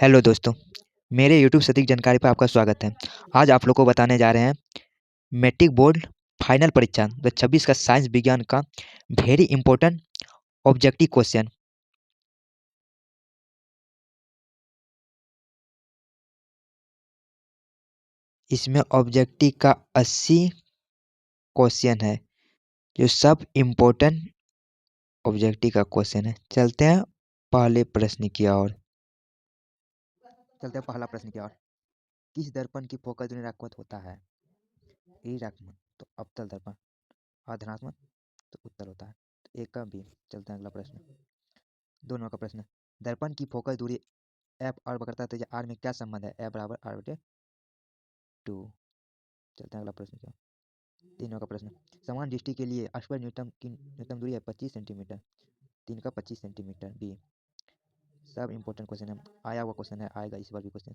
Hello दोस्तों, मेरे YouTube सटीक जानकारी पर आपका स्वागत है। आज आप लोग को बताने जा रहे हैं मैट्रिक बोर्ड फाइनल परीक्षा 2026 का साइंस विज्ञान का वेरी इंपॉर्टेंट ऑब्जेक्टिव क्वेश्चन। इसमें ऑब्जेक्टिव का 80 क्वेश्चन है, जो सब इम्पोर्टेंट ऑब्जेक्टिव का क्वेश्चन है। चलते हैं पहले प्रश्न की ओर। चलते हैं पहला प्रश्न की ओर। किस दर्पण की फोकस ऋणात्मक होता है? ऋणात्मक तो अवतल दर्पण, और धनात्मक तो उत्तल होता है। तो एक का बी। चलते हैं अगला प्रश्न। 2 नंबर का प्रश्न। दर्पण की फोकस दूरी एफ और वक्रता त्रिज्या आर में क्या संबंध है? एफ बराबर आर बटे 2। चलते हैं अगला प्रश्न क्या। 3 का प्रश्न। समान दृष्टि के लिए स्पर्श न्यूनतम की न्यूनतम दूरी है 25 सेंटीमीटर। 3 का 25 सेंटीमीटर बी। सब इंपॉर्टेंट क्वेश्चन है, आया हुआ क्वेश्चन है, आएगा इस बार भी क्वेश्चन।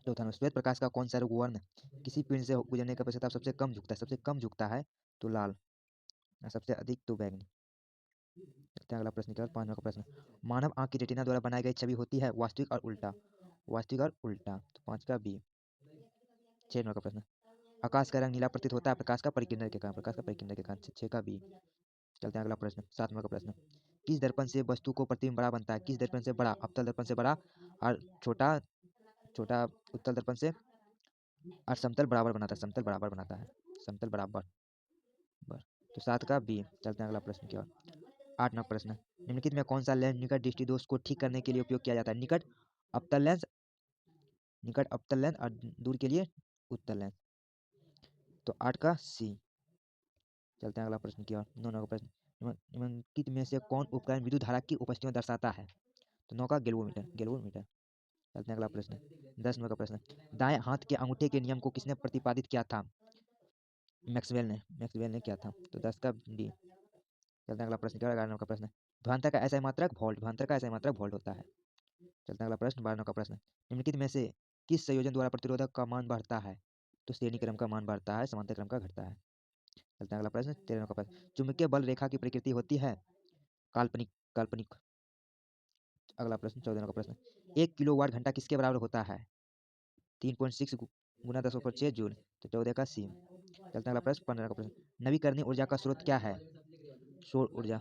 चौथा नंबर। श्वेत प्रकाश का कौन सा वर्ण किसी पिंड से गुजरने का प्रस्ताव सबसे कम झुकता है? सबसे कम झुकता है तो लाल, और सबसे अधिक तो बैंगनी। चलते हैं अगला प्रश्न क्या। 5 का प्रश्न। मानव आंख की रेटिना द्वारा बनाई गई छवि होती है वास्तविक और उल्टा। वास्तविक और उल्टा तो 5 का बी। 6 नंबर का प्रश्न। आकाश का रंग नीला प्रतीत होता है प्रकाश का परिकेंद्र के कारण। प्रकाश का परिकेंद्र के कारण 6 का बी। चलते हैं अगला प्रश्न। 7 नंबर का प्रश्न। किस दर्पण से वस्तु को प्रतिबिंब बड़ा बनता है? किस दर्पण से बड़ा? अवतल दर्पण से बड़ा, और छोटा छोटा उत्तल दर्पण से, और समतल बराबर बनाता है। समतल बराबर बनाता है, समतल बराबर बर। तो 7 का बी। चलते हैं अगला प्रश्न की ओर। 8 नंबर प्रश्न। निम्नलिखित में कौन सा लेंस निकट दृष्टि दोष को ठीक करने के लिए उपयोग किया जाता है? निकट अवतल लेंस, निकट अवतल लेंस, और दूर के लिए उत्तल लेंस। तो 8 का सी। चलते हैं अगला प्रश्न की ओर। 9 नंबर प्रश्न। निम्नलिखित में से कौन उपकरण विद्युत धारा की उपस्थिति में दर्शाता है? तो 9 का गैल्वोमीटर। गैल्वोमीटर। चलते हैं अगला प्रश्न। 10 नंबर का प्रश्न। दाएं हाथ के अंगूठे के नियम को किसने प्रतिपादित किया था? मैक्सवेल ने किया था। तो 10 का डी। चलते हैं अगला प्रश्न क्या। 11 नंबर का प्रश्न। ध्वांतर का ऐसा मात्रक वोल्ट, ध्वांतर का ऐसा मात्रक वोल्ट होता है। चलते हैं अगला प्रश्न। 12 नंबर का प्रश्न। निम्नलिखित में से किस संयोजन द्वारा प्रतिरोधक का मान बढ़ता है? तो श्रेणी क्रम का मान बढ़ता है, समांतर क्रम का घटता है। चलते हैं अगला प्रश्न। 13 नंबर का प्रश्न। चुंबकीय बल रेखा की प्रकृति होती है काल्पनिक। काल्पनिक। अगला प्रश्न। 14 नंबर का प्रश्न। 1 किलोवाट घंटा किसके बराबर होता है? 3.6 गुना 10 ऊपर 6 जूल। तो 14 का सी। चलते हैं अगला प्रश्न। 15 का प्रश्न। नवीकरणीय ऊर्जा का स्रोत क्या है? सौर ऊर्जा।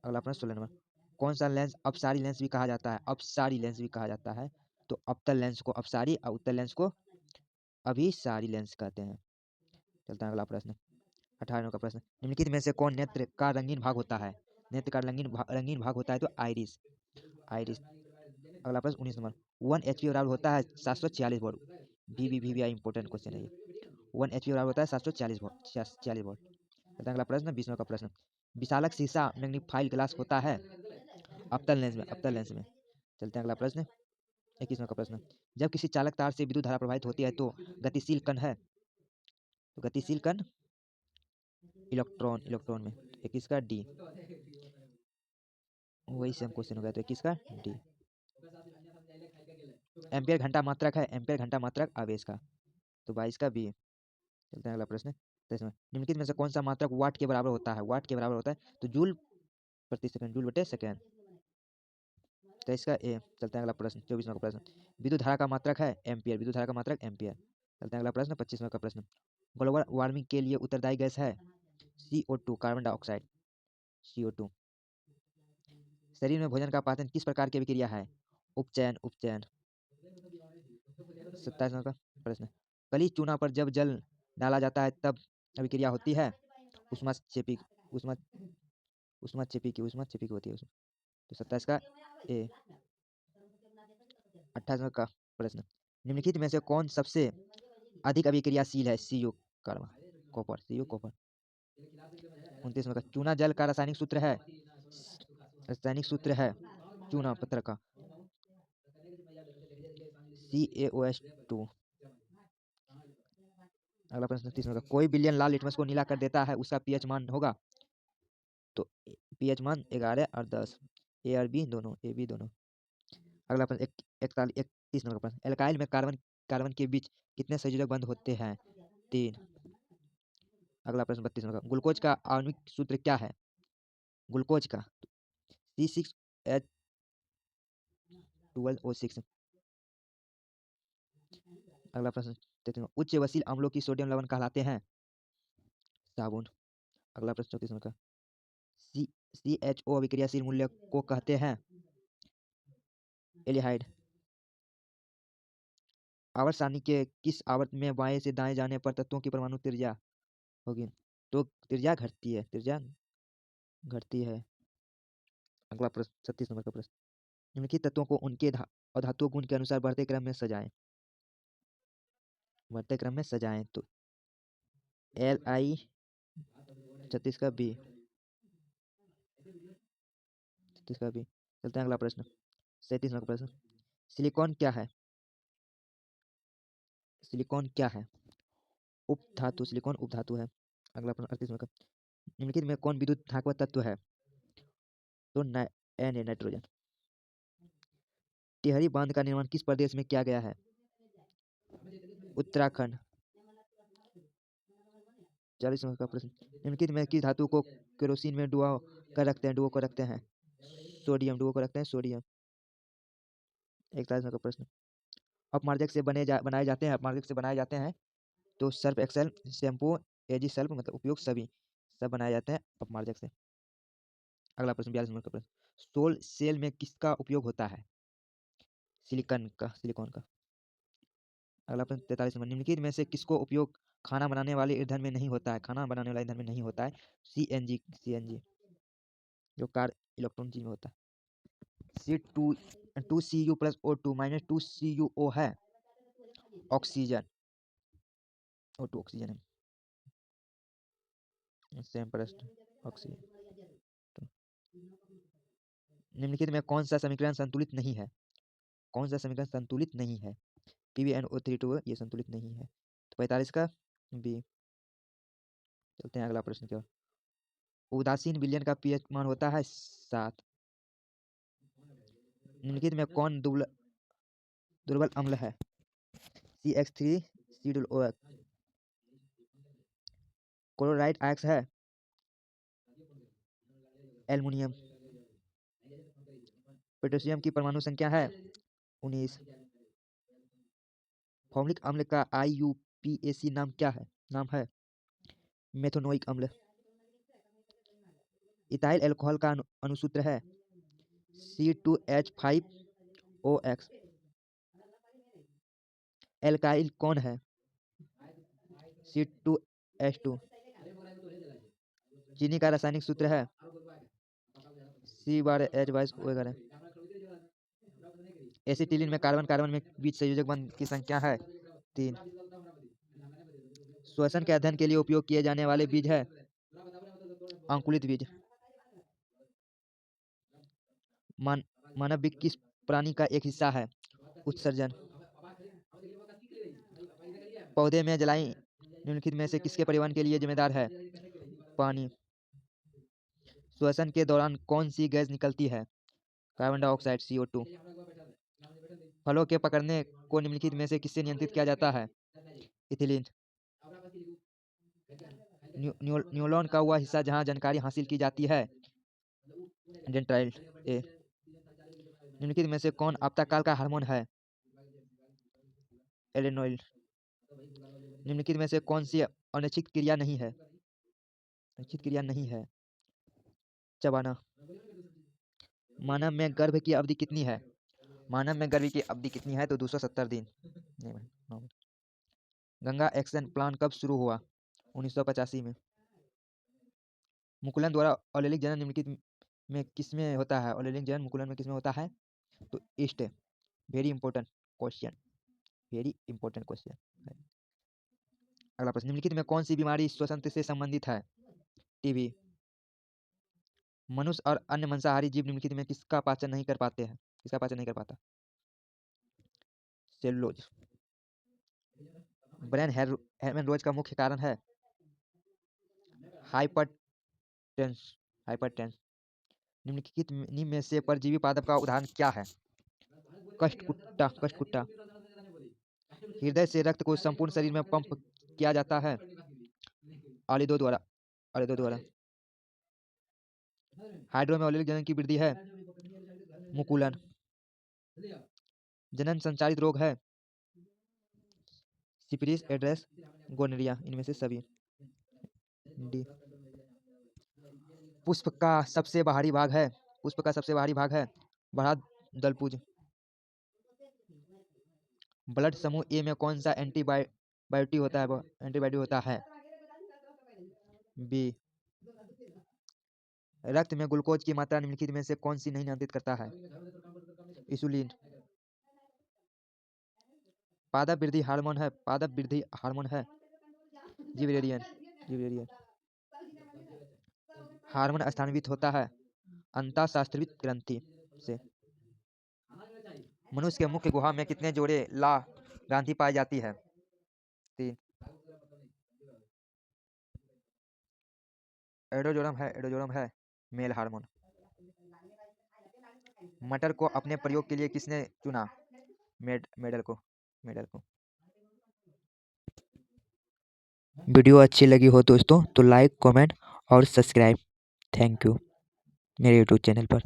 अगला प्रश्न। 16 नंबर। कौन सा लेंस अपसारी लेंस भी कहा जाता है? अपसारी लेंस भी कहा जाता है। तो अवतल लेंस को अपसारी, और उत्तल लेंस को अभिसारी लेंस कहते हैं। चलते हैं अगला प्रश्न। 18 का प्रश्न। निम्नलिखित में से कौन नेत्र का रंगीन भाग होता है? नेत्र का रंगीन भाग होता है तो आइरिस। आइरिस। अगला प्रश्न। 19 नंबर। 1 HP बराबर होता है 746 वोल्ट। भी इंपॉर्टेंट क्वेश्चन है ये। 1 HP बराबर होता है 746 वोल्ट। चलते हैं अगला प्रश्न। 20 का प्रश्न। विशालक शीशा मैग्नीफाइड ग्लास होता है अवतल लेंस में, अवतल लेंस में। चलते हैं अगला प्रश्न। 21 का प्रश्न। जब किसी चालक तार से विद्युत धारा प्रवाहित होती है तो गतिशील कण है? तो गतिशील कण इलेक्ट्रॉन, इलेक्ट्रॉन में। 21 का डी। वही सेम क्वेश्चन हो गया, तो 21 का डी। एम्पियर घंटा मात्रक है, एम्पियर घंटा मात्रक आवेश का। तो 22 का बी। चलते हैं अगला प्रश्न। 23 निम्नलिखित में से कौन सा मात्रक वाट के बराबर होता है? वाट के बराबर होता है तो जूल प्रति सेकंड, जूल बटे सेकंड। 23 का ए। चलते हैं अगला प्रश्न। 24 का प्रश्न। विद्युत धारा का मात्रक है एम्पियर, विद्युत धारा का मात्रक एम्पियर। चलते हैं अगला प्रश्न। 25 का प्रश्न। ग्लोबल वार्मिंग के लिए उत्तरदायी गैस है CO2, कार्बन डाइऑक्साइड। CO2। शरीर में भोजन का पाचन किस प्रकार की अभिक्रिया है? उपचयन, उपचयन। 27 का प्रश्न। कली चूना पर जब जल डाला जाता है तब अभिक्रिया होती है उष्माक्षेपी, उष्मा उष्माक्षेपी की होती है उसमें। तो 27 का ए। 28 का प्रश्न। निम्नलिखित में से कौन सबसे अधिक अभिक्रियाशील है? CU, carbon, copper, CU copper. 29 का चूना जल का रासायनिक सूत्र है, रासायनिक सूत्र है चूना पत्थर का CaOH2। अगला प्रश्न। 30 का कोई बिलियन लाल लिटमस को नीला कर देता है, उसका पीएच मान होगा? तो पीएच मान 11 और 10, ए और बी दोनों, ए बी दोनों। अगला प्रश्न। 31 नंबर का प्रश्न। एल्काइल में कार्बन कार्बन के बीच कितने संयोजक बंद होते हैं? 3। अगला प्रश्न। 32 नंबर का। ग्लूकोज का आणविक सूत्र क्या है? ग्लूकोज का C6H12 12O6। अगला प्रश्न देखते हैं, उच्च वसील अम्लों की सोडियम लवण कहलाते हैं साबुन। अगला प्रश्न 34 नंबर का, CHO अभिक्रियाशील मूल्य को कहते हैं एल्डिहाइड। आवर्त सारणी के किस आवर्त में बाएं से दाएं जाने पर तत्वों की परमाणु त्रिज्या होगी? तो त्रिज्या घटती है, त्रिज्या घटती है। अगला प्रश्न 36 नंबर का प्रश्न, निम्नलिखित तत्वों को उनके अधातु गुण के अनुसार बढ़ते क्रम में सजाएं। बढ़ते क्रम में सजाएं तो Li 36 का बी, 36 का बी। चलते हैं अगला प्रश्न 37 नंबर का प्रश्न, सिलिकॉन क्या है? सिलिकॉन क्या है? उपधातु, सिलिकॉन उपधातु है। अगला प्रश्न 38 नंबर का, निम्नलिखित में कौन विद्युत धात्वक तत्व है? तो नाइट्रोजन। टिहरी बांध का निर्माण किस प्रदेश में किया गया है? उत्तराखंड। 40 नंबर का प्रश्न, निम्नलिखित में किस धातु को केरोसिन में डुबो कर रखते हैं? सोडियम, डुबो कर रखते हैं सोडियम। 41 नंबर का प्रश्न, अपमार्जक से बनाए जाते हैं तो सर्फ एक्सेल, शैम्पू, एजी सर्फ मतलब उपयोग सभी सब बनाए जाते हैं अपमार्जक से। अगला प्रश्न 42 नंबर का प्रश्न, सोल सेल में किसका उपयोग होता है? सिलिकॉन का। अगला प्रश्न 43 नंबर, निम्नलिखित में से किसको उपयोग खाना बनाने वाले ईंधन में नहीं होता है? खाना बनाने वाले ईंधन में नहीं होता है सीएनजी जो कार इलेक्ट्रॉन चीज में होता है। C2Cu plus O2 minus 2CuO है ऑक्सीजन, O2 ऑक्सीजन है। सेम प्रश्न ऑक्सीजन। तो निम्नलिखित में कौन सा समीकरण संतुलित नहीं है? कौन सा समीकरण संतुलित नहीं है? PbNO32 ये संतुलित नहीं है। तो 45 का बी। चलते हैं अगला प्रश्न क्या, उदासीन विलयन का पीएच मान होता है 7। निम्नलिखित में कौन दुर्बल अम्ल है? CH3COOH। क्लोराइड आयक्स है एल्युमिनियम। पोटेशियम की परमाणु संख्या है 19। फॉर्मिक अम्ल का IUPAC नाम है मेथोनोइक अम्ल। इथाइल अल्कोहल का अणुसूत्र है C2H5OX। एल्काइल कौन है? C2H2। चीनी का रासायनिक सूत्र है C12H22। एसिटिलीन में कार्बन कार्बन में बीच संयोजक बंध की संख्या है 3। श्वसन के अध्ययन के लिए उपयोग किए जाने वाले बीज है अंकुरित बीज। मानव विक किस प्राणी का एक हिस्सा है? उत्सर्जन। पौधे में जलाई निम्नलिखित में से किसके परिवहन के लिए जिम्मेदार है? पानी। श्वसन के दौरान कौन सी गैस निकलती है? Carbon dioxide CO2। फलों के पकड़ने को निम्नलिखित में से किससे नियंत्रित किया जाता है? इथिलीन। न्यूरॉन का वह हिस्सा जहां जानकारी हासिल की जाती है डेंड्राइट ए। निम्नलिखित में से कौन आवर्तकाल का हार्मोन है? एडेनोइड। निम्नलिखित में से कौन सी अनिश्चित क्रिया नहीं है? अनिश्चित क्रिया नहीं है चबाना। मानव में गर्भ की अवधि कितनी है? मानव में गर्भ की अवधि कितनी है? तो 270 दिन। नहीं भाई, हाँ। गंगा एक्शन प्लान कब शुरू हुआ? 1985 में। मुकुलन द्वारा औलेलिक जनन निम्नलिखित में किसमें होता है? औलेलिक जनन मुकुलन में किसमें होता है? तो east. Very important question, very important question. अगला प्रश्न, निम्नलिखित में कौन सी बीमारी श्वसन से संबंधित है? टीबी। मनुष्य और अन्य मांसाहारी जीव निम्नलिखित में किसका पाचन नहीं कर पाते हैं? किसका पाचन नहीं कर पाता? सेलुलोज। ब्रेन हेमरेज का मुख्य कारण है हाइपरटेंस हाइपरटेंस। निम्न में से परजीवी पादप का उदाहरण क्या है? कष्टकुट्टा। हृदय से रक्त को संपूर्ण शरीर में पंप किया जाता है ऑलिदो द्वारा। हाइड्रो में औलेलिक जनन की वृद्धि है मुकुलन। जनन संचारित रोग है सिफिलिस, एड्स, गोनोरिया, इनमें से सभी। डी। पुष्प का सबसे बाहरी भाग है बड़ा दलपुंज। ब्लड समूह ए में कौन सा एंटीबायोटिक होता है? बी। रक्त में ग्लूकोज की मात्रा निम्नलिखित में से कौन सी नहीं नियंत्रित करता है? इंसुलिन। पादप वृद्धि हार्मोन है जिबरेलिन। हार्मोन स्थानांतरित होता है अंतःशास्त्रीय ग्रंथि से। मनुष्य के मुख्य गुहा में कितने जोड़े ला ग्रंथि पाई जाती है? 3। एंडोजोर्म है मेल हार्मोन। मटर को अपने प्रयोग के लिए किसने चुना? मेडल को। वीडियो अच्छी लगी हो दोस्तों तो लाइक, कमेंट और सब्सक्राइब। थैंक यू मेरे यूट्यूब चैनल पर।